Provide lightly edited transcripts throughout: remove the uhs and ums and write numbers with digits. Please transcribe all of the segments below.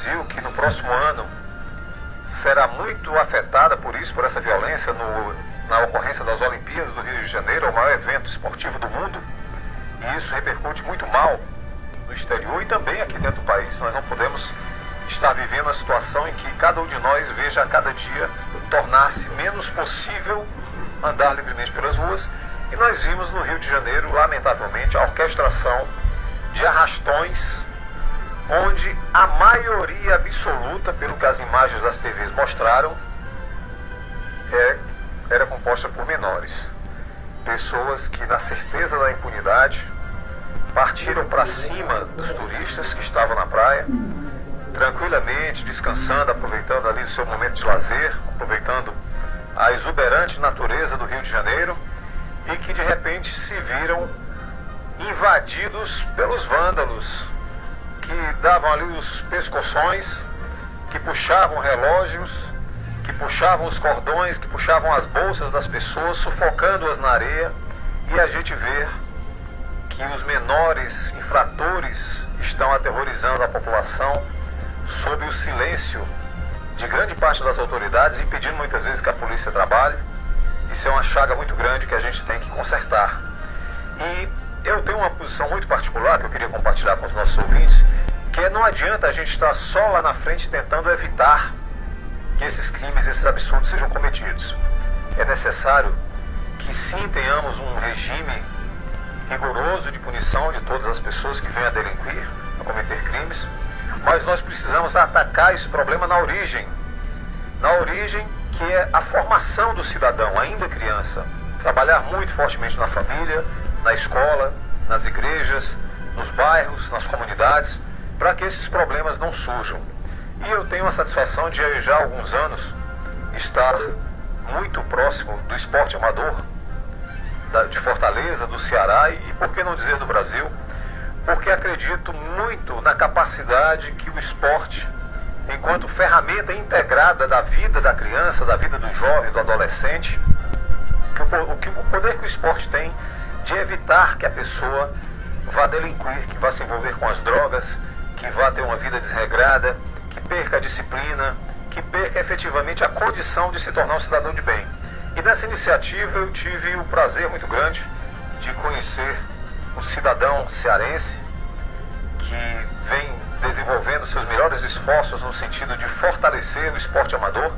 Brasil, que no próximo ano será muito afetada por isso, por essa violência na ocorrência das Olimpíadas do Rio de Janeiro, é o maior evento esportivo do mundo, e isso repercute muito mal no exterior e também aqui dentro do país. Nós não podemos estar vivendo a situação em que cada um de nós veja a cada dia tornar-se menos possível andar livremente pelas ruas, e nós vimos no Rio de Janeiro, lamentavelmente, a orquestração de arrastões, onde a maioria absoluta, pelo que as imagens das TVs mostraram, era composta por menores. Pessoas que, na certeza da impunidade, partiram para cima dos turistas que estavam na praia, tranquilamente, descansando, aproveitando ali o seu momento de lazer, aproveitando a exuberante natureza do Rio de Janeiro, e que de repente se viram invadidos pelos vândalos, que davam ali os pescoções, que puxavam relógios, que puxavam os cordões, que puxavam as bolsas das pessoas, sufocando-as na areia, e a gente vê que os menores infratores estão aterrorizando a população sob o silêncio de grande parte das autoridades, impedindo muitas vezes que a polícia trabalhe. Isso é uma chaga muito grande que a gente tem que consertar. E eu tenho uma posição muito particular que eu queria compartilhar com os nossos ouvintes, que não adianta a gente estar só lá na frente tentando evitar que esses crimes, esses absurdos sejam cometidos. É necessário que sim tenhamos um regime rigoroso de punição de todas as pessoas que venham a delinquir, a cometer crimes, mas nós precisamos atacar esse problema na origem, que é a formação do cidadão, ainda criança. Trabalhar muito fortemente na família, na escola, nas igrejas, nos bairros, nas comunidades, para que esses problemas não surjam. E eu tenho a satisfação de já há alguns anos estar muito próximo do esporte amador, de Fortaleza, do Ceará e por que não dizer do Brasil, porque acredito muito na capacidade que o esporte, enquanto ferramenta integrada da vida da criança, da vida do jovem, do adolescente, o poder que o esporte tem de evitar que a pessoa vá delinquir, que vá se envolver com as drogas, que vá ter uma vida desregrada, que perca a disciplina, que perca efetivamente a condição de se tornar um cidadão de bem. E nessa iniciativa eu tive o prazer muito grande de conhecer um cidadão cearense que vem desenvolvendo seus melhores esforços no sentido de fortalecer o esporte amador,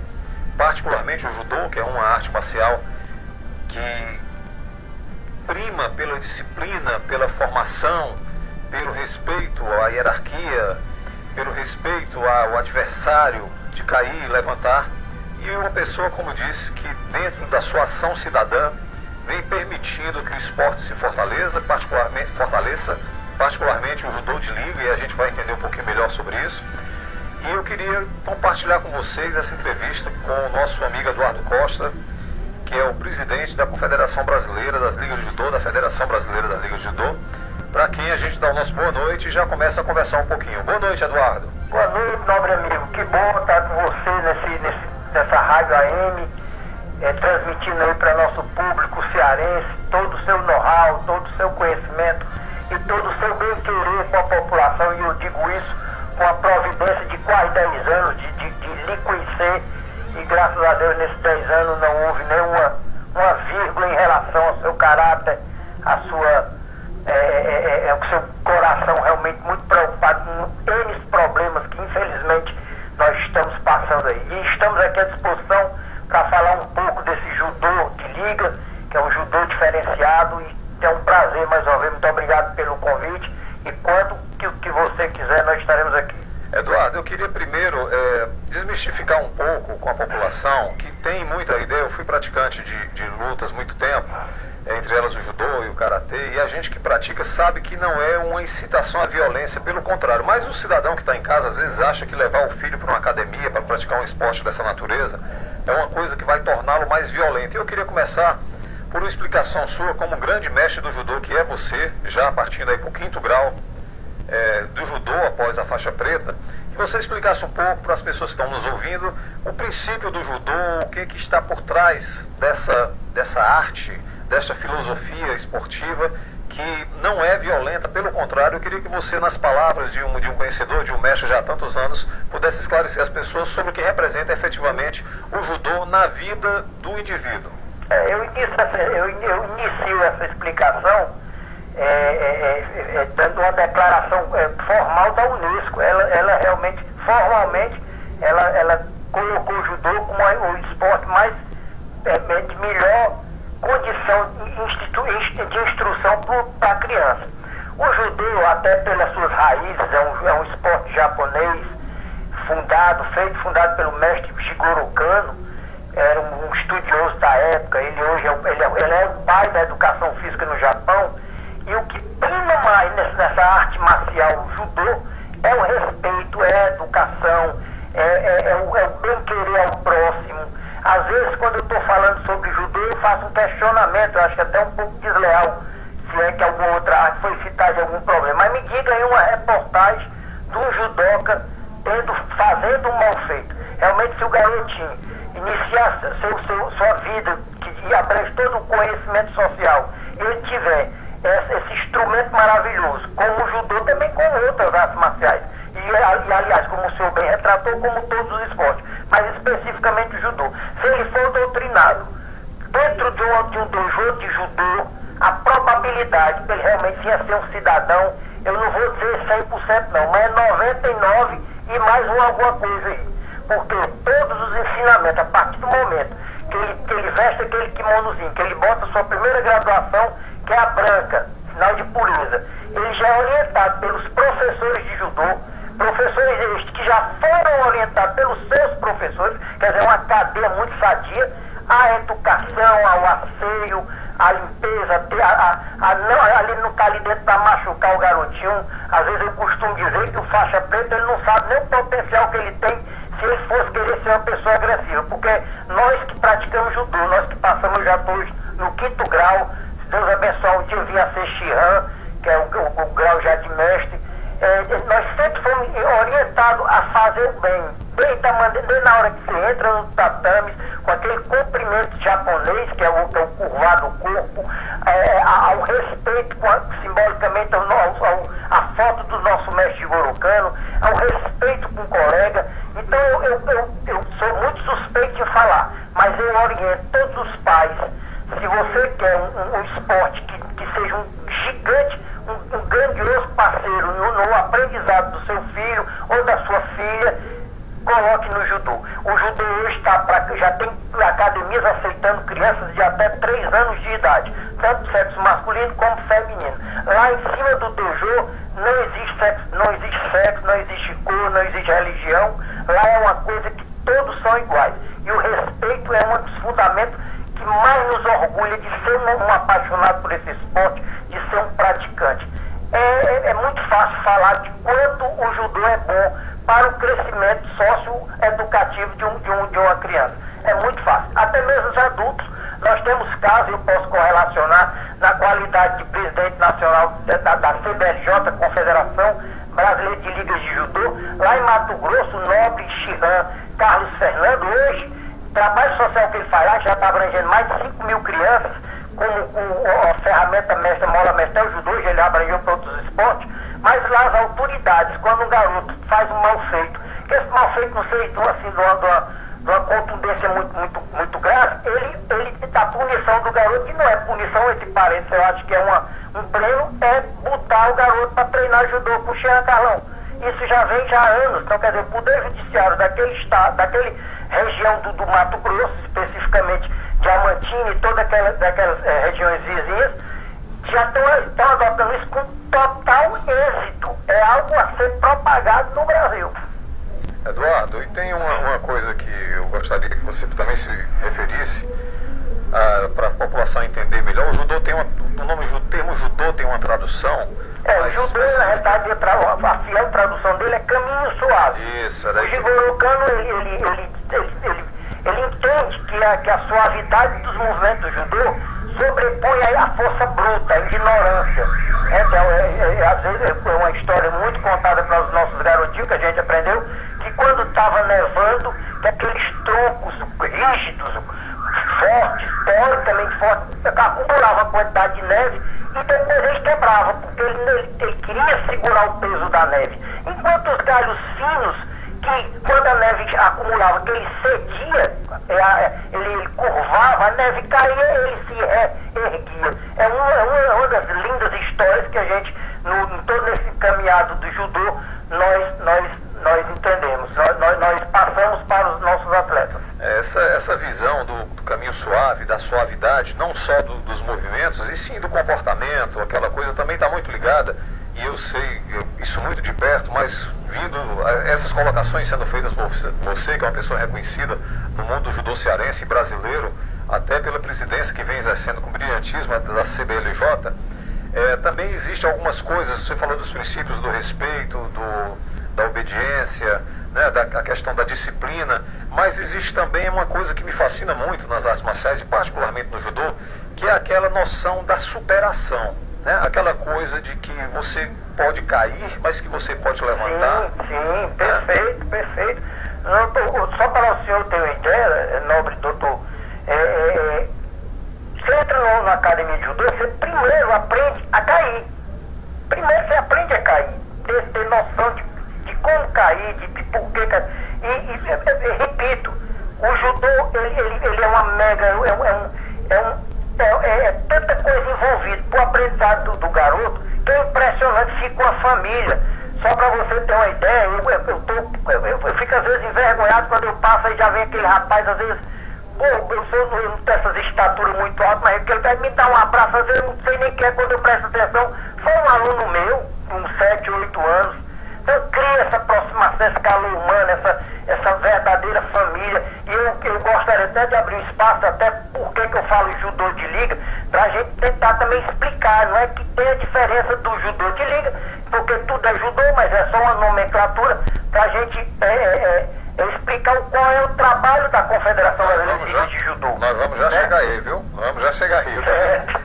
particularmente o judô, que é uma arte marcial que prima pela disciplina, pela formação, pelo respeito à hierarquia, pelo respeito ao adversário, de cair e levantar. E uma pessoa, como disse, que dentro da sua ação cidadã vem permitindo que o esporte se fortaleça, particularmente o judô de liga, e a gente vai entender um pouquinho melhor sobre isso. E eu queria compartilhar com vocês essa entrevista com o nosso amigo Eduardo Costa, que é o presidente da Confederação Brasileira das Ligas de Judô, da Federação Brasileira das Ligas de Judô, para quem a gente dá o nosso boa noite e já começa a conversar um pouquinho. Boa noite, Eduardo. Boa noite, nobre amigo. Que bom estar com você nessa rádio AM, transmitindo aí para nosso público cearense todo o seu know-how, todo o seu conhecimento e todo o seu bem-querer com a população. E eu digo isso com a providência de quase 10 anos de lhe conhecer. E graças a Deus, nesses 10 anos não houve nenhuma vírgula em relação ao seu caráter, a sua... o seu coração realmente muito preocupado com N problemas que infelizmente nós estamos passando aí. E estamos aqui à disposição para falar um pouco desse judô de liga, que é um judô diferenciado, e é um prazer mais uma vez. Muito obrigado pelo convite, e quando que você quiser nós estaremos aqui. Eduardo, eu queria primeiro desmistificar um pouco com a população que tem muita ideia. Eu fui praticante de lutas muito tempo, entre elas o judô e o karatê, e a gente que pratica sabe que não é uma incitação à violência, pelo contrário. Mas o cidadão que está em casa às vezes acha que levar o filho para uma academia para praticar um esporte dessa natureza é uma coisa que vai torná-lo mais violento. E eu queria começar por uma explicação sua como grande mestre do judô, que é você, já partindo aí para o 5º grau do judô após a faixa preta, que você explicasse um pouco para as pessoas que estão nos ouvindo o princípio do judô, o que está por trás dessa arte, dessa filosofia esportiva que não é violenta, pelo contrário. Eu queria que você, nas palavras de um conhecedor, de um mestre já há tantos anos, pudesse esclarecer as pessoas sobre o que representa efetivamente o judô na vida do indivíduo. Eu inicio essa explicação dando uma declaração formal da Unesco. Ela realmente, formalmente, ela colocou o judô como o esporte mais de melhor condição de instrução para a criança. O judô, até pelas suas raízes, é um esporte japonês fundado pelo mestre Jigoro Kano. Era um estudioso da época. Ele hoje ele é o pai da educação física no Japão. E o que prima mais nessa arte marcial judô é o respeito, é a educação, é o bem-querer ao próximo. Às vezes, quando eu estou falando sobre judô, eu faço um questionamento, eu acho que até um pouco desleal, se é que alguma outra arte foi citada de algum problema. Mas me diga aí uma reportagem de um judoca fazendo um mal feito. Realmente, se o garotinho iniciar sua vida, que abrange todo o conhecimento social, ele tiver esse instrumento maravilhoso, como o judô, também como outras artes marciais. E aliás, como o senhor bem retratou, como todos os esportes, mas especificamente o judô. Se ele for doutrinado dentro de um dojo de judô, a probabilidade de ele realmente vir a ser um cidadão, eu não vou dizer 100% não, mas é 99% e mais alguma coisa aí. Porque todos os ensinamentos, a partir do momento que ele veste aquele kimonozinho, que ele bota a sua primeira graduação, que é a branca, sinal de pureza, ele já é orientado pelos professores de judô, professores estes que já foram orientados pelos seus professores, quer dizer, uma cadeia muito sadia, a educação, ao asseio, a limpeza, ele não está ali dentro para machucar o garotinho. Às vezes eu costumo dizer que o faixa preta, ele não sabe nem o potencial que ele tem se ele fosse querer ser uma pessoa agressiva, porque nós que praticamos judô, nós que passamos já todos no 5º grau, se Deus abençoar, um dia eu vim a ser Shihan, que é o grau já de mestre, nós sempre fomos orientados a fazer o bem, desde na hora que você entra no tatame, com aquele comprimento japonês, que é o curvar do corpo, ao respeito, simbolicamente, a foto do nosso mestre Jigoro Kano, ao respeito com o colega. Então eu sou muito suspeito em falar, mas eu oriento todos os pais, se você quer um esporte que seja um gigante, um grandioso parceiro no aprendizado do seu filho ou da sua filha, coloque no judô. O judô hoje já tem academias aceitando crianças de até 3 anos de idade, tanto sexo masculino como feminino. Lá em cima do dojo não existe sexo, não existe cor, não existe religião. Lá é uma coisa que todos são iguais. E o respeito é um dos fundamentos que mais nos orgulha de ser um apaixonado por esse esporte, de ser um praticante. É muito fácil falar de quanto o judô é bom para o crescimento socioeducativo de uma criança. É muito fácil. Até mesmo os adultos, nós temos casos, eu posso correlacionar, na qualidade de presidente nacional da CBLJ, Confederação Brasileira de Ligas de Judô, lá em Mato Grosso, Nobre, Shihan, Carlos Fernando, hoje, o trabalho social que ele faz lá já está abrangendo mais de 5 mil crianças, com a ferramenta mestra, mola mestra, o judô, hoje ele abrangeu para outros esportes, mas lá as autoridades, quando um garoto faz um mal feito, que esse mal feito não seja assim, de uma contundência muito grave, ele a punição do garoto, que não é punição entre parentes, eu acho que é um prêmio, é botar o garoto para treinar judô com o Jean Carlão. Isso já vem há anos. Então, quer dizer, o Poder Judiciário daquele estado, daquele região do Mato Grosso, especificamente Diamantina e todas aquelas regiões vizinhas, já estão adotando isso com total êxito. É algo a ser propagado no Brasil. Eduardo, e tem uma coisa que eu gostaria que você também se referisse, para a população entender melhor. O judô tem o termo judô tem uma tradução. O judô, na realidade, a fiel tradução dele é caminho suave. Isso, era o Jigoro Kano, ele entende que a suavidade dos movimentos do judô sobrepõe a força bruta, a ignorância. Às vezes é uma história muito contada para os nossos garotinhos, que a gente aprendeu, que quando estava nevando, que aqueles troncos rígidos, fortes, teoricamente fortes, acumulavam a quantidade de neve, e depois eles segurar o peso da neve. Enquanto os galhos finos, que quando a neve acumulava, que ele cedia, ele curvava, a neve caía, ele se erguia. É uma das lindas histórias que a gente, em todo esse caminhado do judô, nós entendemos, nós passamos para os nossos atletas. Essa visão do caminho suave, da suavidade, não só dos movimentos, e sim do comportamento, aquela coisa também está muito ligada, e eu sei isso muito de perto, mas vindo essas colocações sendo feitas por você, que é uma pessoa reconhecida no mundo do judô cearense e brasileiro, até pela presidência que vem exercendo com brilhantismo da CBLJ, também existem algumas coisas, você falou dos princípios do respeito, da obediência, né, a questão da disciplina, mas existe também uma coisa que me fascina muito nas artes marciais, e particularmente no judô, que é aquela noção da superação, né? Aquela coisa de que você pode cair, mas que você pode levantar. Sim, perfeito, perfeito. Só para o senhor ter uma ideia, nobre doutor, você entra na academia de judô, você primeiro aprende a cair. Primeiro você aprende a cair, ter noção de como cair, de por que cair. E repito, o judô, ele é uma mega, é tanta coisa envolvida pro aprendizado do garoto, que é impressionante, fica uma família. Só para você ter uma ideia, eu fico às vezes envergonhado quando eu passo e já vem aquele rapaz, às vezes, eu não tenho essas estaturas muito altas, mas ele quer me dar um abraço, às vezes eu não sei nem quem é, quando eu presto atenção, foi um aluno meu, uns 7, 8 anos. Então cria essa aproximação, esse calor humano, essa verdadeira família. E eu gostaria até de abrir um espaço, até porque que eu falo judô de liga, para a gente tentar também explicar. Não é que tem a diferença do judô de liga, porque tudo é judô, mas é só uma nomenclatura, para a gente explicar qual é o trabalho da Confederação Brasileira de Judô. Nós vamos já chegar aí, viu? Vamos já chegar aí.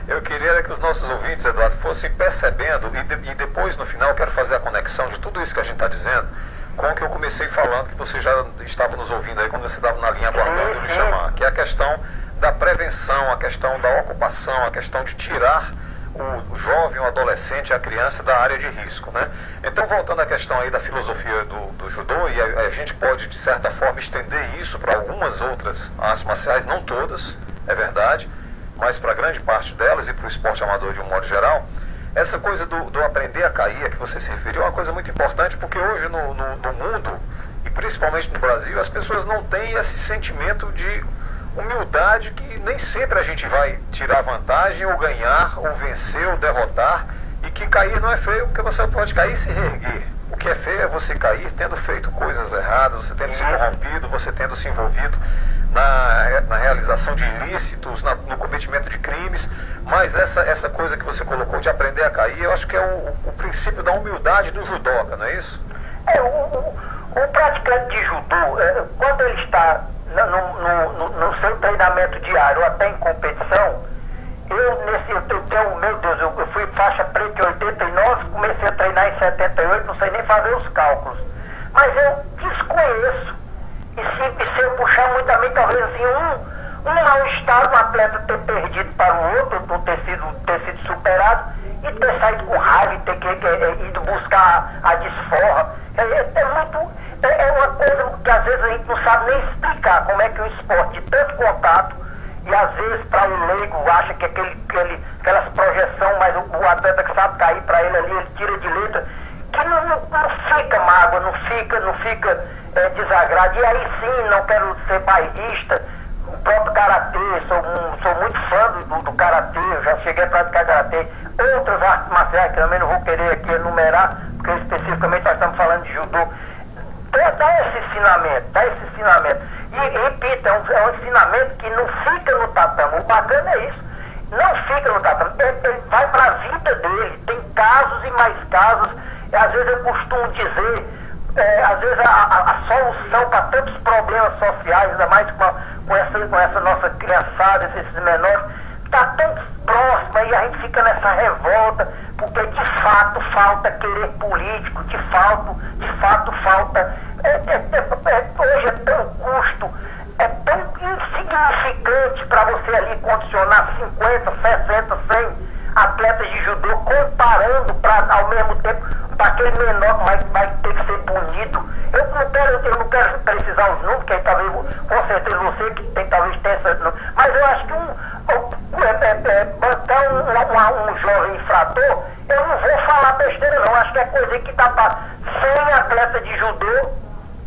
Eu queria que os nossos ouvintes, Eduardo, fossem percebendo, e depois no final eu quero fazer a conexão de tudo isso que a gente está dizendo com o que eu comecei falando, que você já estava nos ouvindo aí quando você estava na linha aguardando eu lhe chamar, que é a questão da prevenção, a questão da ocupação, a questão de tirar o jovem, o adolescente, a criança da área de risco, né? Então, voltando à questão aí da filosofia do judô, e a gente pode, de certa forma, estender isso para algumas outras artes marciais, não todas, é verdade, mas para grande parte delas e para o esporte amador de um modo geral, essa coisa do aprender a cair, a que você se referiu, é uma coisa muito importante, porque hoje no mundo, e principalmente no Brasil, as pessoas não têm esse sentimento de humildade, que nem sempre a gente vai tirar vantagem, ou ganhar, ou vencer, ou derrotar, e que cair não é feio, porque você pode cair e se reerguer. O que é feio é você cair tendo feito coisas erradas, você tendo se corrompido, você tendo se envolvido na realização de ilícitos, no cometimento de crimes, mas essa coisa que você colocou de aprender a cair, eu acho que é o princípio da humildade do judoca, não é isso? O praticante de judô, quando ele está no seu treinamento diário, até em competição, eu fui faixa preta em 89, comecei a treinar em 78, não sei nem fazer os cálculos. Mas eu desconheço, e se eu puxar muito a mente, talvez assim, um mal-estar, um atleta ter perdido para o outro, ou ter sido superado, e ter saído com raiva, e ter ido buscar a desforra. É uma coisa que às vezes a gente não sabe nem explicar como é que um esporte de tanto contato, e às vezes para o leigo acha que aquelas projeções, mas o atleta que sabe cair para ele ali, ele tira de letra, que não fica mágoa, não fica desagrado. E aí sim, não quero ser bairrista, o próprio karatê, sou muito fã do karatê, eu já cheguei a praticar karatê, outras artes marciais que eu também não vou querer aqui enumerar, porque especificamente nós estamos falando de judô. Dá esse ensinamento. E repito, é um ensinamento que não fica no tatame. O bacana é isso. Não fica no tatame. Ele vai para a vida dele. Tem casos e mais casos. Às vezes eu costumo dizer, às vezes a solução para tantos problemas sociais, ainda mais com essa nossa criançada, esses menores, está tão próxima, e a gente fica nessa revolta, porque de fato falta querer político, de fato falta. Hoje é tão custo, é tão insignificante para você ali condicionar 50, 60, 100 atletas de judô, comparando para ao mesmo tempo para aquele menor que vai ter que ser punido. Eu não quero precisar os números, que aí talvez, com certeza você que tem, talvez tenha essa, mas eu acho que bancar um jovem infrator, eu não vou falar besteira não, acho que é coisa que dá para 100 atletas de judô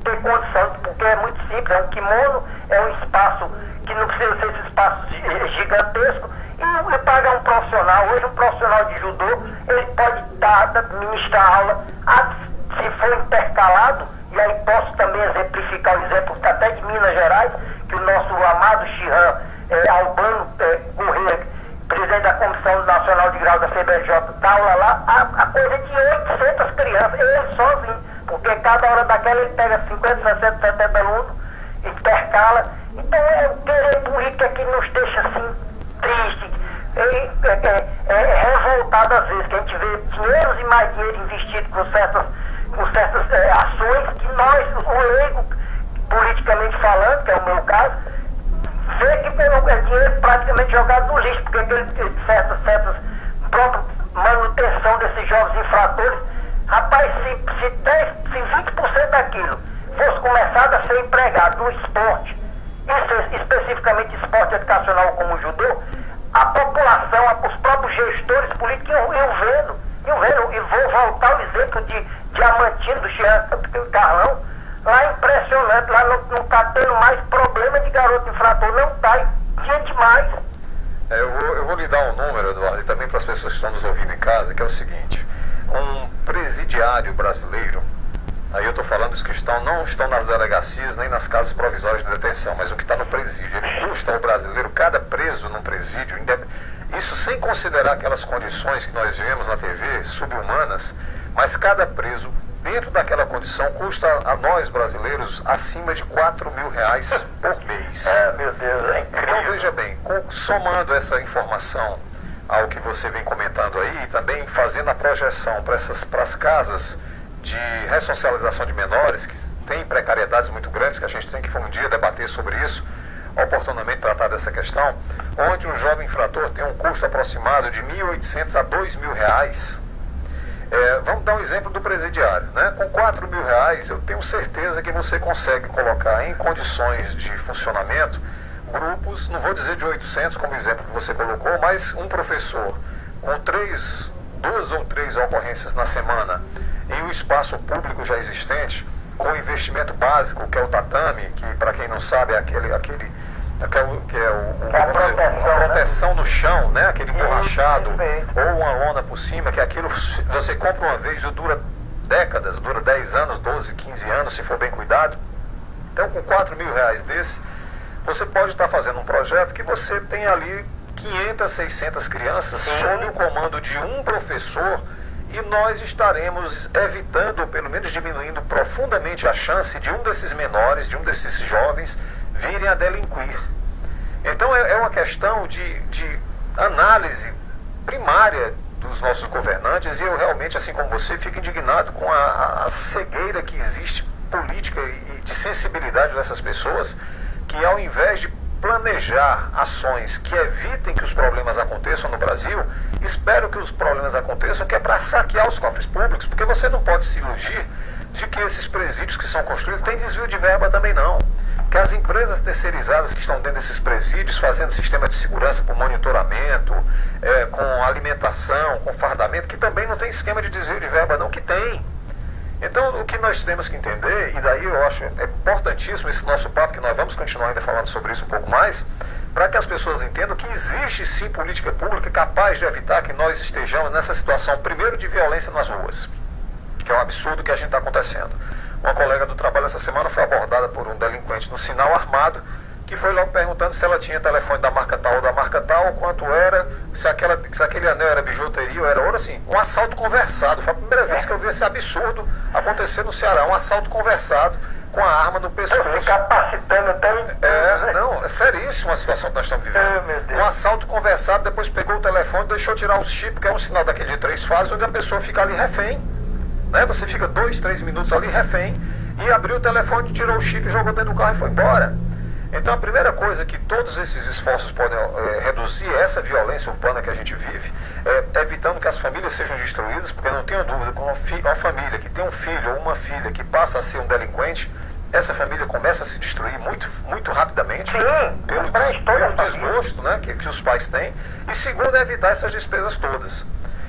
ter condição, porque é muito simples, é um kimono, é um espaço que não precisa ser esse espaço gigantesco, e pagar um profissional. Hoje um profissional de judô, ele pode ministrar aula, se for intercalado, e aí posso também exemplificar o exemplo até de Minas Gerais, que o nosso amado Shihan Albano Corrêa, presidente da Comissão Nacional de Grau da CBJ, dá aula lá, a coisa de 800 crianças, ele sozinho, porque cada hora daquela ele pega 50, 60, 70 alunos, intercala. Então é o querer política que nos deixa assim triste, revoltado às vezes, que a gente vê dinheiros e mais dinheiro investido com certas ações que nós, o leigo, politicamente falando, que é o meu caso, vê que é dinheiro praticamente jogado no lixo, porque certas própria manutenção desses jovens infratores, rapaz, se 20% daquilo fosse começado a ser empregado no esporte, isso especificamente esporte educacional como o judô, a população, os próprios gestores políticos iam vendo, e vou voltar ao exemplo de Diamantino, do Jean Carlão, lá impressionante, lá não está tendo mais problema de garoto infrator, não está, gente mais. Eu vou lhe dar um número, Eduardo, e também para as pessoas que estão nos ouvindo em casa, que é o seguinte: um presidiário brasileiro, aí eu estou falando dos que não estão nas delegacias nem nas casas provisórias de detenção, mas o que está no presídio, ele custa ao brasileiro, cada preso num presídio, isso sem considerar aquelas condições que nós vemos na TV, subhumanas, mas cada preso dentro daquela condição custa a nós brasileiros acima de R$4.000 por mês. Meu Deus, é incrível. Então veja bem, somando essa informação ao que você vem comentando aí, e também fazendo a projeção para as casas de ressocialização de menores, que têm precariedades muito grandes, que a gente tem que um dia debater sobre isso, oportunamente tratar dessa questão, onde um jovem infrator tem um custo aproximado de R$1.800 a R$2.000. Vamos dar um exemplo do presidiário, né? Com R$4.000 eu tenho certeza que você consegue colocar em condições de funcionamento grupos, não vou dizer de 800 como exemplo que você colocou, mas um professor com 2 ou 3 ocorrências na semana em um espaço público já existente, com investimento básico, que é o tatame, que para quem não sabe é a proteção no chão, né? Aquele borrachado, ou uma lona por cima, que aquilo você compra uma vez e dura décadas, dura 10 anos, 12, 15 anos, se for bem cuidado. Então, com R$4.000 desse, você pode estar fazendo um projeto que você tem ali 500, 600 crianças sob o comando de um professor, e nós estaremos evitando, ou pelo menos diminuindo profundamente a chance de um desses menores, de um desses jovens, virem a delinquir. Então é uma questão de análise primária dos nossos governantes, e eu realmente, assim como você, fico indignado com a cegueira que existe política e de sensibilidade dessas pessoas, que ao invés de planejar ações que evitem que os problemas aconteçam no Brasil, espero que os problemas aconteçam, que é para saquear os cofres públicos, porque você não pode se iludir de que esses presídios que são construídos têm desvio de verba também não. Que as empresas terceirizadas que estão dentro desses presídios, fazendo sistema de segurança por monitoramento, com alimentação, com fardamento, que também não tem esquema de desvio de verba não, que tem. Então, o que nós temos que entender, e daí eu acho importantíssimo esse nosso papo, que nós vamos continuar ainda falando sobre isso um pouco mais, para que as pessoas entendam que existe sim política pública capaz de evitar que nós estejamos nessa situação, primeiro, de violência nas ruas, que é um absurdo que a gente está acontecendo. Uma colega do trabalho essa semana foi abordada por um delinquente no sinal armado, que foi logo perguntando se ela tinha telefone da marca tal ou da marca tal, quanto era, se aquele anel era bijuteria ou era ouro, assim, um assalto conversado. Foi a primeira vez que eu vi esse absurdo acontecer no Ceará, um assalto conversado com a arma no pescoço. Capacitando até não, é seríssima a situação que nós estamos vivendo. Um assalto conversado, depois pegou o telefone, deixou tirar o chip, que é um sinal daquele de 3 fases, onde a pessoa fica ali refém, né? Você fica 2, 3 minutos ali refém, e abriu o telefone, tirou o chip, jogou dentro do carro e foi embora. Então a primeira coisa que todos esses esforços podem reduzir é essa violência urbana que a gente vive, evitando que as famílias sejam destruídas, porque eu não tenho dúvida, com uma família que tem um filho ou uma filha que passa a ser um delinquente, essa família começa a se destruir muito rapidamente. Sim, pelo desgosto, né, que os pais têm. E segundo, é evitar essas despesas todas.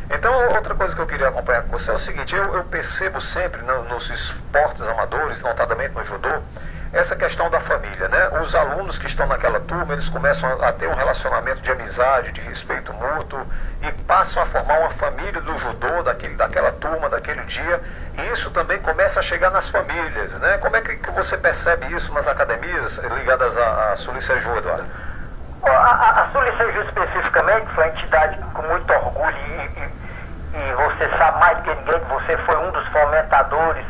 Então, outra coisa que eu queria acompanhar com você é o seguinte: eu percebo sempre nos esportes amadores, notadamente no judô, essa questão da família, né? Os alunos que estão naquela turma, eles começam a ter um relacionamento de amizade, de respeito mútuo, e passam a formar uma família do judô, daquela turma, daquele dia, e isso também começa a chegar nas famílias, né? Como é que você percebe isso nas academias ligadas à Suliceju, Eduardo? A Suliceju especificamente foi uma entidade com muito orgulho, e você sabe mais que ninguém que você foi um dos fomentadores.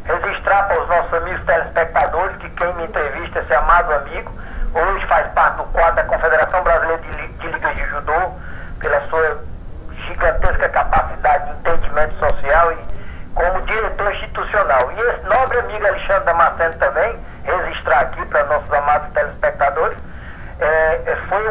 Registrar para os nossos amigos telespectadores que quem me entrevista, esse amado amigo, hoje faz parte do quadro da Confederação Brasileira de Ligas de Judô, pela sua gigantesca capacidade de entendimento social e como diretor institucional. E esse nobre amigo Alexandre Damasceno também, registrar aqui para nossos amados telespectadores, foi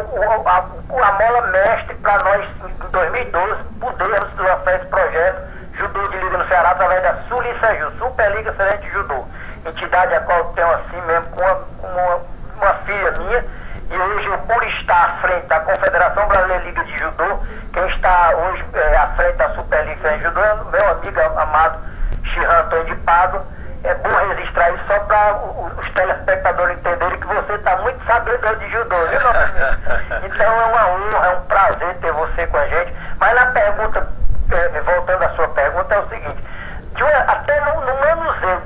a mola mestre para nós, em 2012, podermos lançar esse projeto Judô de Liga no Ceará através da Suliceju, Superliga Excelente de Judô, entidade a qual eu tenho assim mesmo com uma filha minha, e hoje eu, por estar à frente da Confederação Brasileira de Liga de Judô, quem está hoje à frente da Superliga Excelente de Judô é o meu amigo amado Chiran Antônio de Pado. É bom registrar isso só para os telespectadores entenderem que você está muito sabedor de judô, viu, nosso amigo? Então é uma honra, é um prazer ter você com a gente. Mas na pergunta, voltando à sua pergunta, é o seguinte: até no manuseio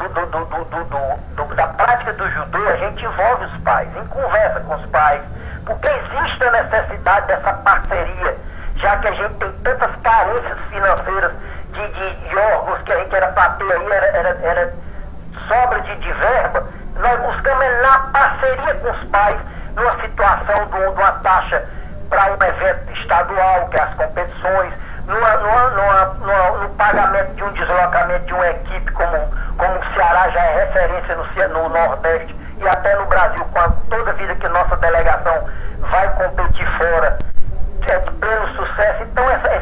da prática do judô, a gente envolve os pais, em conversa com os pais, porque existe a necessidade dessa parceria, já que a gente tem tantas carências financeiras de órgãos que a gente era para ter aí, era sobra de verba. Nós buscamos na parceria com os pais, numa situação de uma taxa para um evento estadual, que é as competições, no pagamento de um deslocamento de uma equipe, como o Ceará já é referência no Nordeste e até no Brasil, toda vida que nossa delegação vai competir fora, é de pleno sucesso. Então essa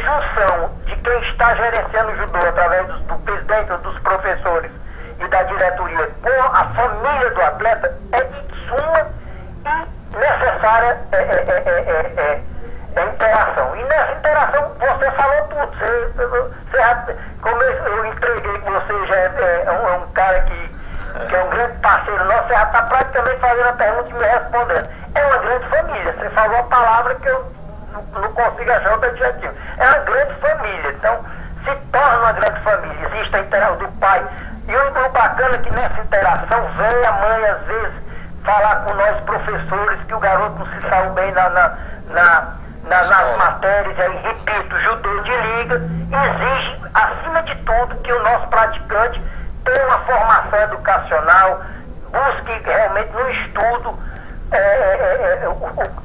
junção de quem está gerenciando o judô através do presidente, dos professores e da diretoria com a família do atleta é de suma e necessária interação. E nessa interação você falou tudo. Como eu entreguei que você já é um cara que é um grande parceiro nosso, você já está praticamente fazendo a pergunta e me respondendo. É uma grande família. Você falou a palavra que eu não consigo achar outro adjetivo. É uma grande família. Então, se torna uma grande família. Existe a interação do pai. E o bacana é que nessa interação vem a mãe, às vezes, falar com nós professores que o garoto não se saiu bem nas matérias. E aí, repito, judô de liga exige, acima de tudo, que o nosso praticante tenha uma formação educacional, busque realmente no estudo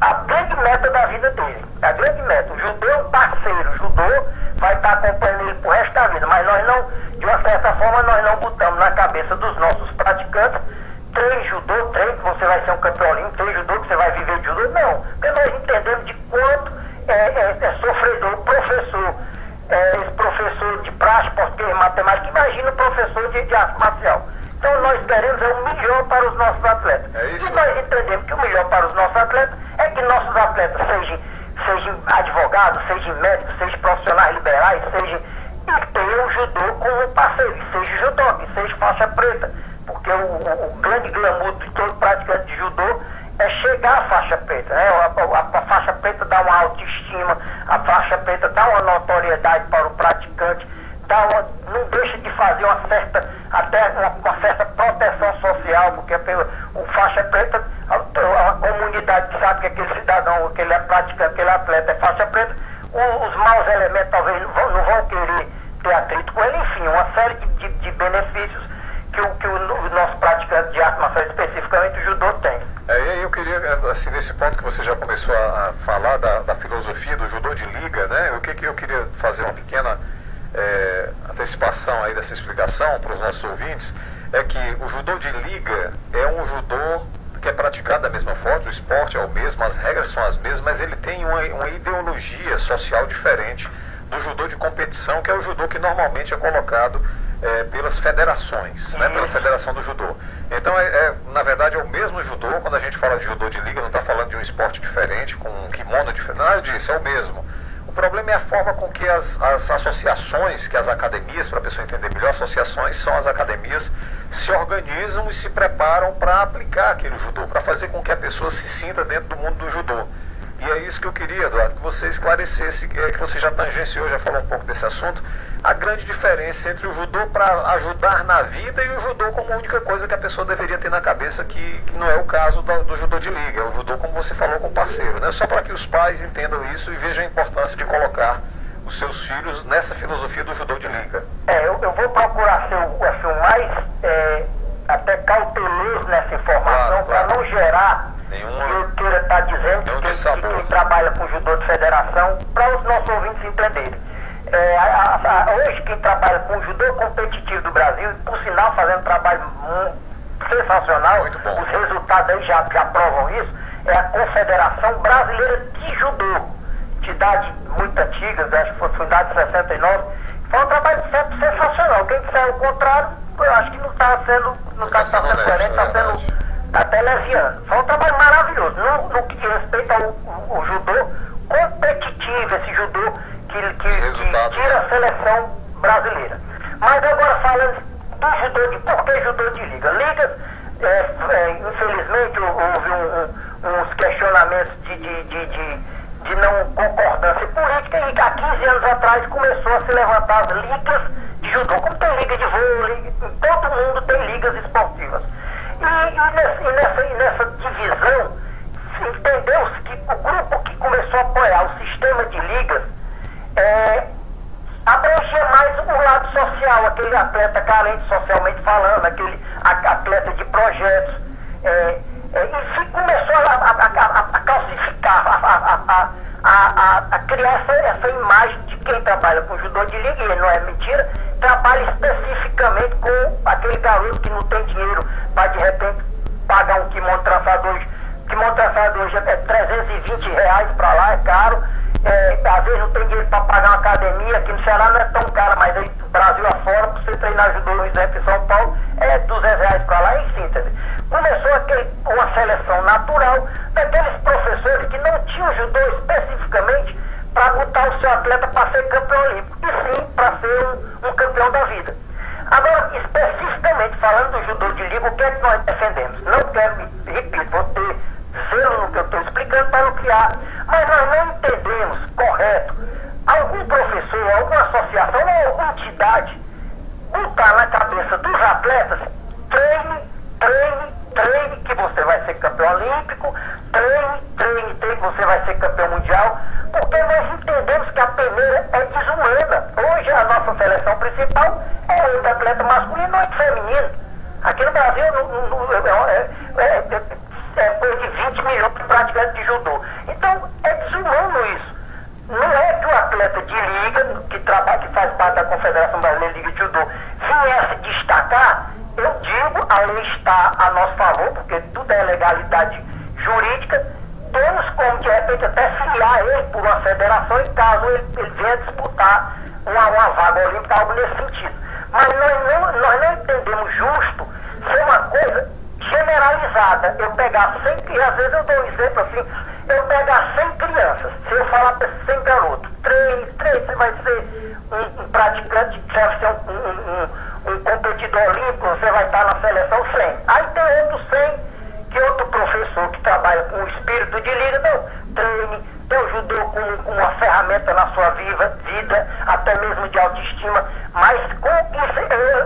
a grande meta da vida dele. A grande meta. O judô é um parceiro. O judô vai estar acompanhando ele pro resto da vida. Mas nós não, de uma certa forma, nós não botamos na cabeça dos nossos praticantes: treine judô, treine que você vai ser um campeão olímpico, treine judô que você vai viver de judô. Não. Porque nós entendemos de quanto é sofredor o professor. Esse professor de prática, português, matemática. Imagina o professor de arte marcial. Então nós queremos o melhor para os nossos atletas. E nós entendemos que o melhor para os nossos atletas é que nossos atletas sejam advogados, sejam médicos, sejam profissionais liberais, e tenham o judô como parceiro, seja judoca, seja faixa preta. Porque o grande glamour de todo praticante de judô é chegar à faixa preta, né? A faixa preta dá uma autoestima, a faixa preta dá uma notoriedade para o praticante, não deixa de fazer uma certa proteção social, porque o faixa preta, a comunidade que sabe que aquele cidadão, aquele praticante, aquele atleta é faixa preta, os maus elementos talvez não vão querer ter atrito com ele. Enfim, uma série de benefícios que o nosso praticante de arte marcial, especificamente o judô, tem. E aí eu queria, assim, nesse ponto que você já começou a falar da filosofia do judô de liga, né? O que eu queria fazer uma pequena antecipação aí dessa explicação para os nossos ouvintes, é que o judô de liga é um judô que é praticado da mesma forma, o esporte é o mesmo, as regras são as mesmas, mas ele tem uma ideologia social diferente do judô de competição, que é o judô que normalmente é colocado pelas federações, né, pela Federação do Judô. Então, na verdade, é o mesmo judô. Quando a gente fala de judô de liga, não está falando de um esporte diferente, com um kimono diferente, nada disso, é o mesmo. O problema é a forma com que as associações, que as academias, para a pessoa entender melhor, associações são as academias, se organizam e se preparam para aplicar aquele judô, para fazer com que a pessoa se sinta dentro do mundo do judô. E é isso que eu queria, Eduardo, que você esclarecesse, que você já tangenciou, já falou um pouco desse assunto, a grande diferença entre o judô para ajudar na vida e o judô como a única coisa que a pessoa deveria ter na cabeça, que não é o caso do judô de liga, é o judô como você falou com o parceiro, né? Só para que os pais entendam isso e vejam a importância de colocar os seus filhos nessa filosofia do judô de liga. Eu vou procurar ser o mais até cauteloso nessa informação, para não gerar eu queira estar dizendo que quem trabalha com judô de federação, para os nossos ouvintes entenderem. Hoje quem trabalha com judô competitivo do Brasil, por sinal fazendo um trabalho sensacional, os resultados aí já provam isso, é a Confederação Brasileira de Judô, entidade muito antiga, acho que foi fundada em 69, foi um trabalho sempre sensacional. Quem disser o contrário, eu acho que não está sendo coerente, está sendo até leviano. Foi um trabalho maravilhoso, no que diz respeito ao judô competitivo, esse judô que tira a seleção brasileira. Mas agora falando do judô por que judô de liga? Ligas, infelizmente houve uns questionamentos de não concordância política, e há 15 anos atrás começou a se levantar as ligas de judô, como tem liga de vôlei, todo mundo tem ligas esportivas. E nessa divisão, entendeu-se que o grupo que começou a apoiar o sistema de ligas abrangia mais o lado social, aquele atleta carente socialmente falando, aquele atleta de projetos, e começou a calcificar, a criar essa imagem de quem trabalha com judô de liga, e não é mentira, trabalha especificamente com aquele garoto que não tem dinheiro para de repente pagar um kimono trançador. Kimono trançador hoje é R$320 para lá, é caro. Às vezes não tem dinheiro para pagar uma academia, aqui no Ceará não é tão caro, mas aí no Brasil afora, para você treinar judô, no exemplo, em São Paulo, é R$200 para lá, enfim. Começou uma seleção natural daqueles professores que não tinham judô especificamente para botar o seu atleta para ser campeão olímpico, e sim para ser um campeão da vida. Agora, especificamente falando do judô de liga, o que é que nós defendemos? Não quero, repito, vou ter zelo no que eu estou explicando para não criar, mas nós não entendemos correto algum professor, alguma associação ou alguma entidade botar na cabeça dos atletas: treine que você vai ser campeão olímpico, treine que você vai ser campeão mundial, porque nós entendemos que a peneira é desumana. Hoje a nossa seleção principal é 8 atleta masculino e 8 feminino. Aqui no Brasil coisa de 20 milhões de praticantes de judô. Então é desumano isso. Não é que o atleta de liga, que faz parte da Confederação Brasileira de Liga de Judô, viesse destacar. Eu digo, a lei está a nosso favor, porque tudo é legalidade jurídica. Temos como, de repente, até filiar ele por uma federação, e caso ele venha disputar uma vaga olímpica, algo nesse sentido. Mas nós não entendemos justo ser uma coisa generalizada. Eu pegar 100, e às vezes eu dou um exemplo assim, eu pegar 100 crianças, se eu falar para 100 garotos, treine, você vai ser um praticante, você vai ser um competidor olímpico, você vai estar na seleção 100. Aí tem outros 100 que outro professor que trabalha com o espírito de liga, não, treine, tem o judô como uma ferramenta na sua vida, até mesmo de autoestima, mas com isso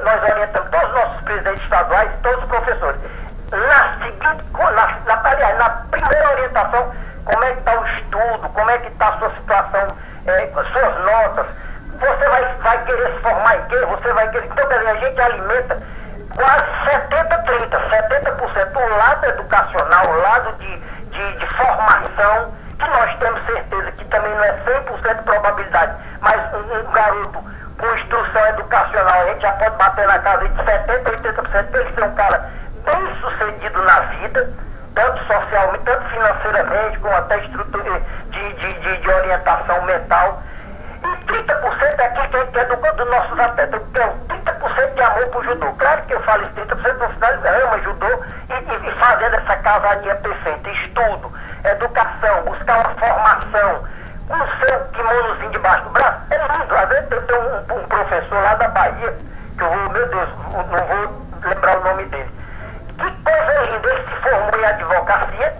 nós orientamos todos os nossos presidentes estaduais, todos os professores. Na primeira orientação, como é que está o estudo, como é que está a sua situação, suas notas, você vai querer se formar em quê? Você vai querer. Então, a gente alimenta quase 70% o lado educacional, o lado de formação, que nós temos certeza que também não é 100% probabilidade, mas um garoto com instrução educacional, a gente já pode bater na casa de 70%, 80% para ele ser um cara bem sucedido na vida, tanto socialmente, tanto financeiramente, como até estrutura de orientação mental. E 30% é aquilo que é dos nossos atletas, que é o 30% de amor pro judô. Claro que eu falo isso, 30% no final ele ama judô e fazendo essa casadinha perfeita, estudo, educação, buscar uma formação, com o seu kimonozinho debaixo do braço. É lindo. Às vezes eu tenho um professor lá da Bahia, que eu vou, meu Deus, não vou lembrar o nome dele. Que coisa linda, ele se formou em advocacia,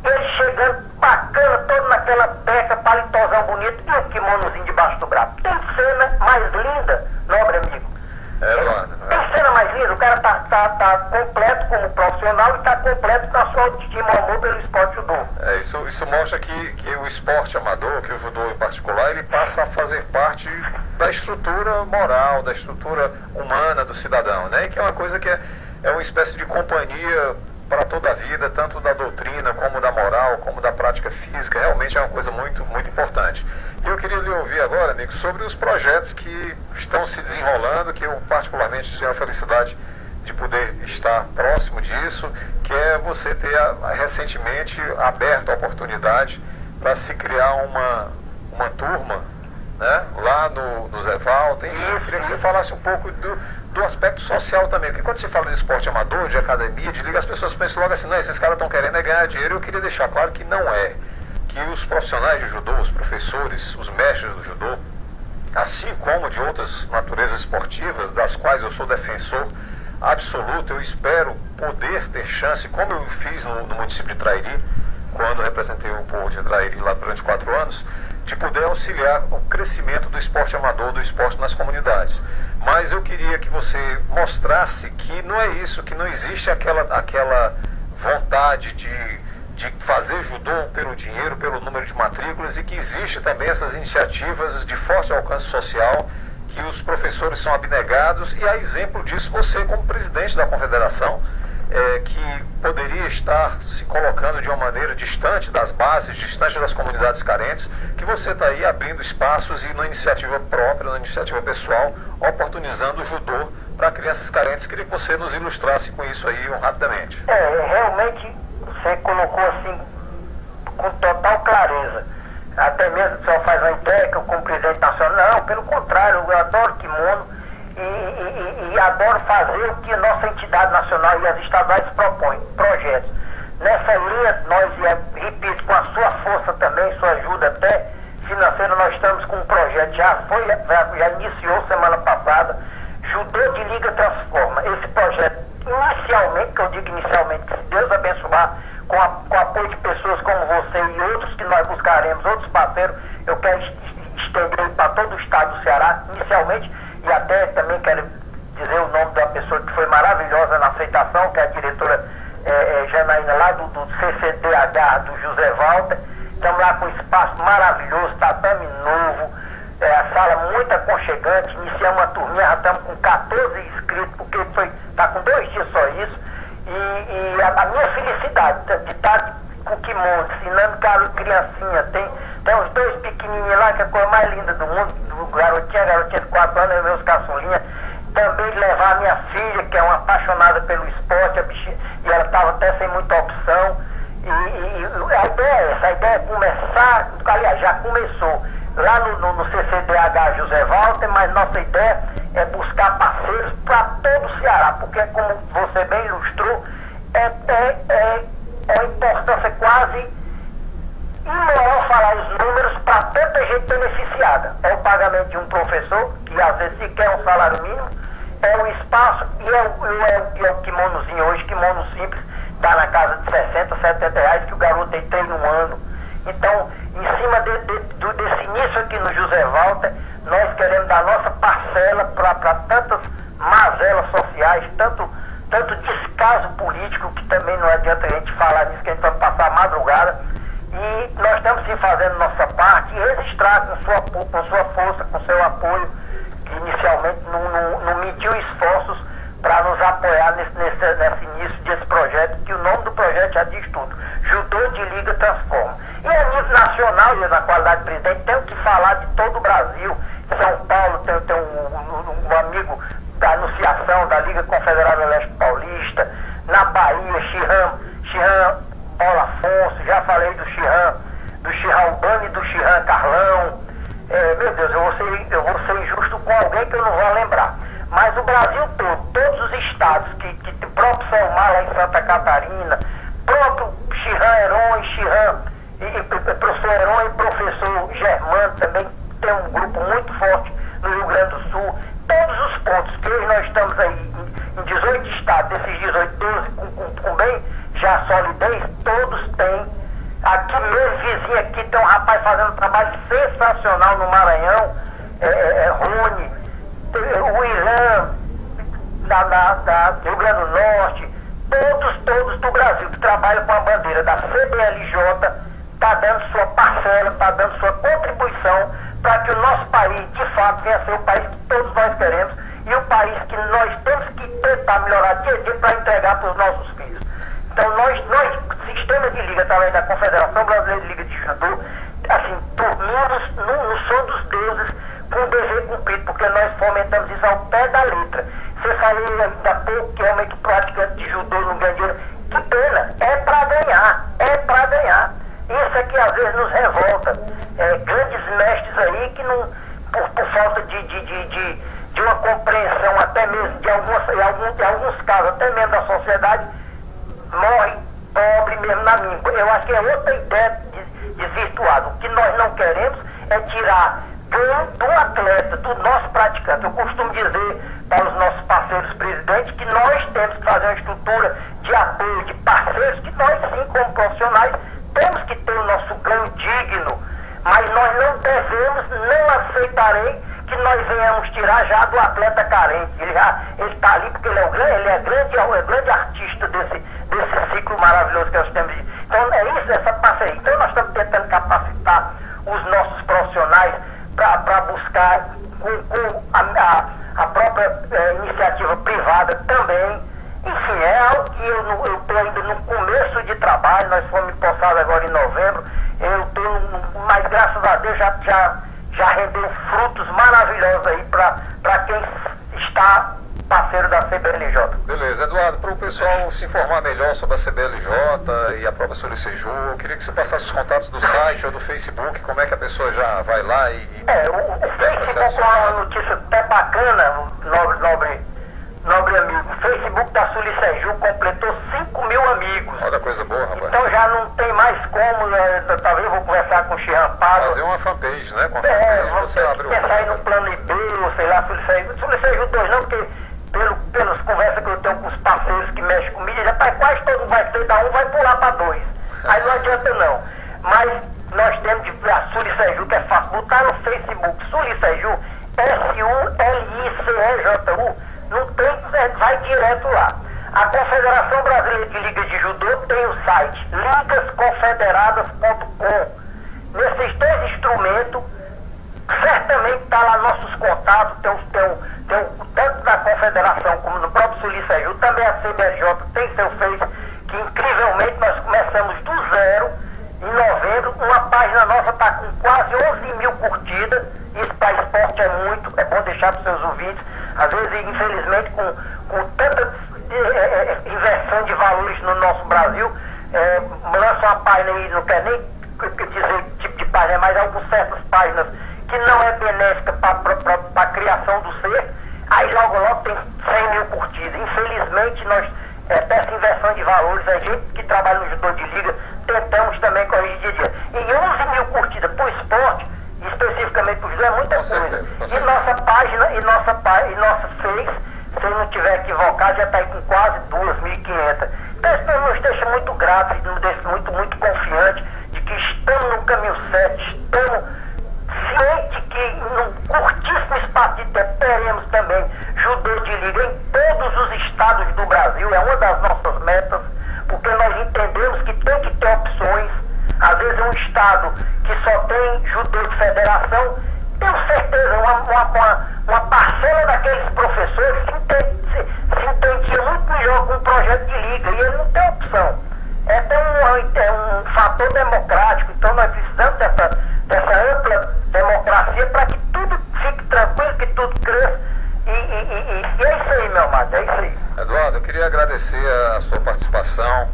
ele chegando bacana, todo naquela peça, palitosão bonito e o kimonozinho debaixo do braço. Tem cena mais linda, nobre amigo. Tem cena mais linda, o cara tá completo como profissional e tá completo na sua autoestima, amor pelo esporte judô. Isso mostra que o esporte amador, que o judô em particular, ele passa a fazer parte da estrutura moral, da estrutura humana do cidadão, né? E que é uma coisa que é uma espécie de companhia para toda a vida, tanto da doutrina, como da moral, como da prática física. Realmente é uma coisa muito, muito importante. E eu queria lhe ouvir agora, amigo, sobre os projetos que estão se desenrolando, que eu particularmente tenho a felicidade de poder estar próximo disso, que é você ter recentemente aberto a oportunidade para se criar uma turma, né, lá no Zé Walter. Enfim, eu queria que você falasse um pouco do aspecto social também, porque quando se fala de esporte amador, de academia, de liga, as pessoas pensam logo assim, não, esses caras estão querendo ganhar dinheiro. Eu queria deixar claro que não é, que os profissionais de judô, os professores, os mestres do judô, assim como de outras naturezas esportivas, das quais eu sou defensor absoluto, eu espero poder ter chance, como eu fiz no município de Trairi, quando representei o povo de Trairi lá durante 4 anos, de poder auxiliar o crescimento do esporte amador, do esporte nas comunidades. Mas eu queria que você mostrasse que não é isso, que não existe aquela vontade de fazer judô pelo dinheiro, pelo número de matrículas, e que existe também essas iniciativas de forte alcance social, que os professores são abnegados, e a exemplo disso você como presidente da confederação, que poderia estar se colocando de uma maneira distante das bases, distante das comunidades carentes, que você está aí abrindo espaços e na iniciativa própria, na iniciativa pessoal, oportunizando o judô para crianças carentes. Queria que você nos ilustrasse com isso aí rapidamente. Realmente você colocou assim com total clareza. Até mesmo o senhor faz uma ideia que eu como presidente nacional. Não, pelo contrário, eu adoro kimono e adoro fazer o que a nossa entidade nacional e as estaduais propõem, projetos. Nessa linha, nós, repito, com a sua força também, sua ajuda até financeira, nós estamos com um projeto, já iniciou semana passada, Judô de Liga Transforma. Esse projeto, inicialmente, que eu digo inicialmente, se Deus abençoar, com o apoio de pessoas como você e outros que nós buscaremos, outros parceiros, eu quero estender para todo o estado do Ceará, inicialmente, e até também quero dizer o nome da pessoa que foi maravilhosa na aceitação, que é a diretora Janaína, lá do CCDH, do José Walter. Estamos lá com um espaço maravilhoso, tatame novo, a sala muito aconchegante. Iniciamos uma turminha, já estamos com 14 inscritos, porque está com 2 dias só isso. E a minha felicidade de estar com o kimono, ensinando criancinha, tem os 2 pequenininhos lá, que é a coisa mais linda do mundo, garotinha de 4 anos, meus caçulinhas. Também levar a minha filha, que é uma apaixonada pelo esporte, e ela estava até sem muita opção. E a ideia é essa, a ideia é começar, aliás, já começou lá no CCDH José Walter, mas nossa ideia é buscar parceiros para todo o Ceará, porque como você bem ilustrou, é uma importância quase imoral falar os números para tanta gente beneficiada. É o pagamento de um professor, que às vezes sequer é um salário mínimo, é o espaço e é o kimonozinho hoje, kimono simples, está na casa de 60, 70 reais, que o garoto tem 3 no ano. Então, em cima desse início aqui no José Walter, nós queremos dar nossa parcela para tantas mazelas sociais, tanto descaso político, que também não adianta a gente falar nisso, que a gente vai passar a madrugada. E nós estamos sim fazendo nossa parte e registrar com sua força, com seu apoio, que inicialmente não mediu esforços para nos apoiar nesse início desse projeto, que o nome do projeto já diz tudo: Judô de Liga Transforma. E a nível nacional, e na qualidade de presidente, tenho que falar de todo o Brasil. São Paulo tem Xirran Urbano e do Xirran Carlão. Meu Deus, eu vou ser injusto com alguém que eu não vou lembrar. Mas o Brasil todo, todos os estados, que próprio Selmar lá em Santa Catarina, próprio Xirran Heron e professor Heron e professor Germano também tem um grupo muito forte no Rio Grande do Sul. Todos os pontos que hoje nós estamos aí em 18 estados, desses 18, 12 com bem já solidez, todos têm. Aqui meu vizinho aqui tem um rapaz fazendo um trabalho sensacional no Maranhão, Rony, o Irã, da Rio Grande do Norte, todos do Brasil que trabalham com a bandeira da CBLJ, está dando sua parcela, está dando sua contribuição para que o nosso país, de fato, venha a ser o país que todos nós queremos e o país que nós temos que tentar melhorar dia a dia para entregar para os nossos filhos. Então nós, Sistema de Liga, através da Confederação Brasileira de Liga de Judô, assim, dormimos no som dos deuses com o dever cumprido, porque nós fomentamos isso ao pé da letra. Você falou ainda há pouco que realmente praticante de judô não ganha dinheiro. Que pena, é para ganhar. Isso é que às vezes nos revolta. Grandes mestres aí que não, por falta de uma compreensão até mesmo de alguns casos, até mesmo da sociedade, morre pobre mesmo na míngua. Eu acho que é outra ideia desvirtuada. O que nós não queremos é tirar do atleta, do nosso praticante. Eu costumo dizer para os nossos parceiros presidentes que nós temos que fazer uma estrutura de apoio, de parceiros, que nós sim, como profissionais, temos que ter o nosso ganho digno, mas nós não devemos, não aceitarei que nós venhamos tirar já do atleta carente. Ele está ali porque ele é grande artista desse ciclo maravilhoso que nós temos. Então é isso, essa parceria. Então nós estamos tentando capacitar os nossos profissionais para buscar com a própria iniciativa privada também. Enfim, é algo que eu estou ainda no começo de trabalho. Nós fomos empossados agora em novembro. Eu estou, mas graças a Deus já rendeu frutos maravilhosos aí para quem está parceiro da CBLJ. Beleza, Eduardo, para o pessoal se informar melhor sobre a CBLJ e a própria Soliceju, eu queria que você passasse os contatos do site ou do Facebook, como é que a pessoa já vai lá e o Facebook é uma notícia até bacana, nobre amigo. O Facebook da Soliceju completou 5 mil amigos. Olha, coisa boa, rapaz. Então já não tem mais como, talvez eu vou conversar com o Xirran Pado. Fazer uma fanpage, né? Com a fanpage, vamos pensar aí no plano IB, ou sei lá, Soliceju 2 não, porque pelas conversas que eu tenho com os parceiros que mexem comigo, dizem, rapaz, quase todo mundo vai ser da 1, vai pular para 2. Aí não adianta não. Mas nós temos a Soliceju, que é fácil, botar no Facebook Soliceju, SULICEJU, não tem, vai direto lá. A Confederação Brasileira de Liga de Judô tem o site ligasconfederadas.com. Nesses dois instrumentos, certamente está lá nossos contatos, tanto da Confederação como no próprio Soliceju, também a CBLJ tem seu Face, que incrivelmente nós começamos do zero em novembro. Uma página nossa está com quase 11 mil curtidas. Isso para esporte é muito, é bom deixar para os seus ouvintes. Às vezes, infelizmente, com tanta inversão de valores no nosso Brasil, lança uma página e não quer nem dizer tipo de página, mas algumas certas páginas que não é benéfica para a criação do ser, aí logo tem 100 mil curtidas. Infelizmente, nós, dessa inversão de valores, a gente que trabalha no judô de liga, tentamos também corrigir dia a dia. E 11 mil curtidas por esporte, especificamente por judô, é muita coisa. E nossa página, e nossa Face, se eu não estiver equivocado, já está aí com quase 2.500. Então isso nos deixa muito gratos, nos deixa muito confiantes de que estamos no caminho certo, estamos cientes que num curtíssimo espaço de tempo teremos também judô de liga em todos os estados do Brasil. É uma das nossas metas, porque nós entendemos que tem que ter opções. Às vezes um estado que só tem judô de federação, tenho certeza, uma parcela daqueles professores se entendia muito melhor com um projeto de liga, e ele não tem opção. É um fator democrático, então nós precisamos dessa ampla democracia para que tudo fique tranquilo, que tudo cresça. E é isso aí, meu amado, é isso aí. Eduardo, eu queria agradecer a sua participação.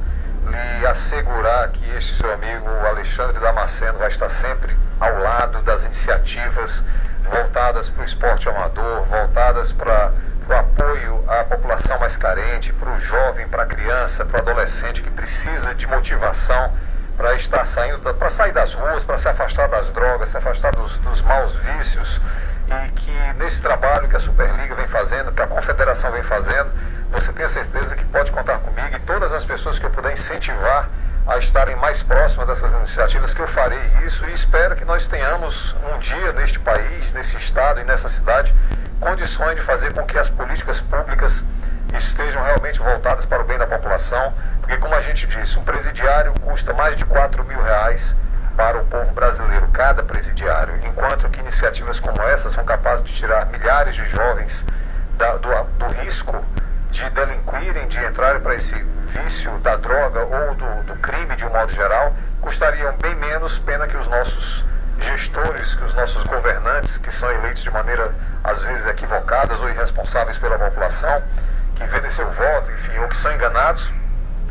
lhe assegurar que este seu amigo Alexandre Damasceno vai estar sempre ao lado das iniciativas voltadas para o esporte amador, voltadas para o apoio à população mais carente, para o jovem, para a criança, para o adolescente que precisa de motivação para estar saindo, para sair das ruas, para se afastar das drogas, se afastar dos maus vícios, e que nesse trabalho que a Superliga vem fazendo, que a Confederação vem fazendo, você tenha certeza que pode contar comigo e todas as pessoas que eu puder incentivar a estarem mais próximas dessas iniciativas, que eu farei isso, e espero que nós tenhamos um dia neste país, nesse estado e nessa cidade, condições de fazer com que as políticas públicas estejam realmente voltadas para o bem da população, porque, como a gente disse, um presidiário custa mais de R$4.000 para o povo brasileiro, cada presidiário, enquanto que iniciativas como essas são capazes de tirar milhares de jovens do risco de delinquirem, de entrarem para esse vício da droga ou do crime de um modo geral, custariam bem menos, pena que os nossos gestores, que os nossos governantes, que são eleitos de maneira às vezes equivocadas ou irresponsáveis pela população, que vendem seu voto, enfim, ou que são enganados.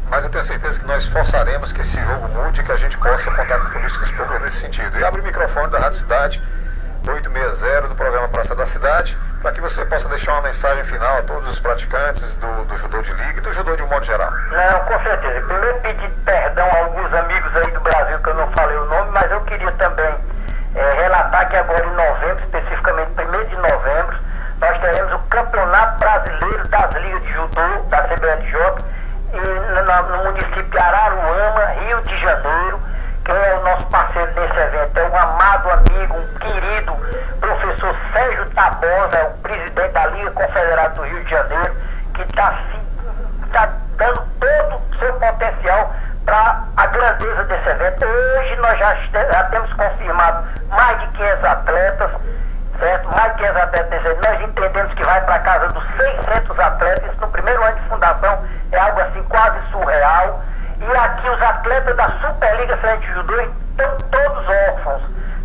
Mas eu tenho certeza que nós esforçaremos que esse jogo mude e que a gente possa contar com políticas públicas nesse sentido. E abre o microfone da Rádio Cidade 860 do programa Praça da Cidade, para que você possa deixar uma mensagem final a todos os praticantes do judô de liga e do judô de um modo geral. Não, com certeza. Primeiro pedir perdão a alguns amigos aí do Brasil que eu não falei o nome, mas eu queria também relatar que agora em novembro, especificamente 1º de novembro, nós teremos o Campeonato Brasileiro das Ligas de Judô da CBLJ no município de Araruama, Rio de Janeiro. Quem é o nosso parceiro nesse evento é um amado amigo, um querido professor Sérgio Tabosa, o presidente da Liga Confederada do Rio de Janeiro, que está dando todo o seu potencial para a grandeza desse evento. Hoje nós já temos confirmado mais de 500 atletas, certo? Mais de 500 atletas nesse evento. Nós entendemos que vai para casa dos 600 atletas. Isso no primeiro ano de fundação é algo assim quase surreal. E aqui os atletas da Superliga Cearense de Judô estão todos órfãos.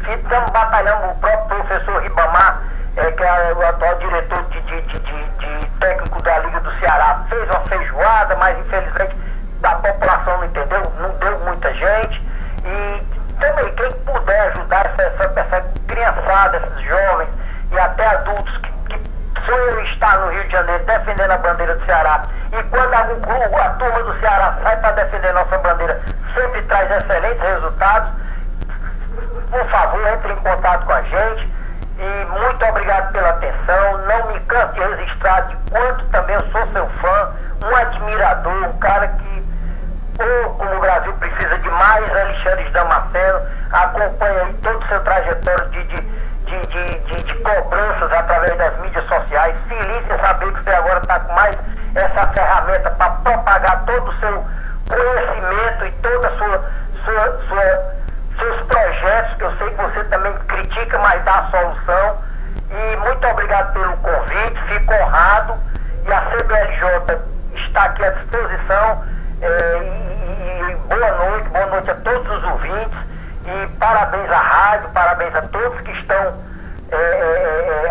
Estamos batalhando, o próprio professor Ribamar, que é o atual diretor de técnico da Liga do Ceará, fez uma feijoada, mas infelizmente a população não entendeu, não deu muita gente. E também quem puder ajudar essa criançada, esses jovens e até adultos que sonham estar no Rio de Janeiro defendendo a bandeira do Ceará, e quando a turma do Ceará sai para defender nossa bandeira, sempre traz excelentes resultados. Por favor, entre em contato com a gente. E muito obrigado pela atenção. Não me canso de registrar de quanto também eu sou seu fã, um admirador, um cara que, como o Brasil precisa de mais Alexandre Damasceno, acompanha aí todo o seu trajetório de cobranças através das mídias sociais. Feliz em saber que você agora está com mais essa ferramenta para propagar todo o seu conhecimento e toda a seus projetos, que eu sei que você também critica, mas dá a solução. E muito obrigado pelo convite, fico honrado, e a CBLJ está aqui à disposição. E boa noite a todos os ouvintes, e parabéns à rádio, parabéns a todos que estão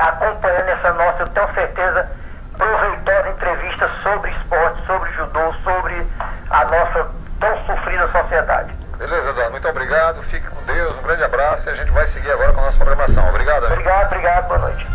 acompanhando essa nossa, eu tenho certeza, proveitosa entrevista sobre esporte, sobre judô, sobre a nossa tão sofrida sociedade. Beleza, Dona, muito obrigado, fique com Deus, um grande abraço, e a gente vai seguir agora com a nossa programação. Obrigado, amigo. Obrigado, boa noite.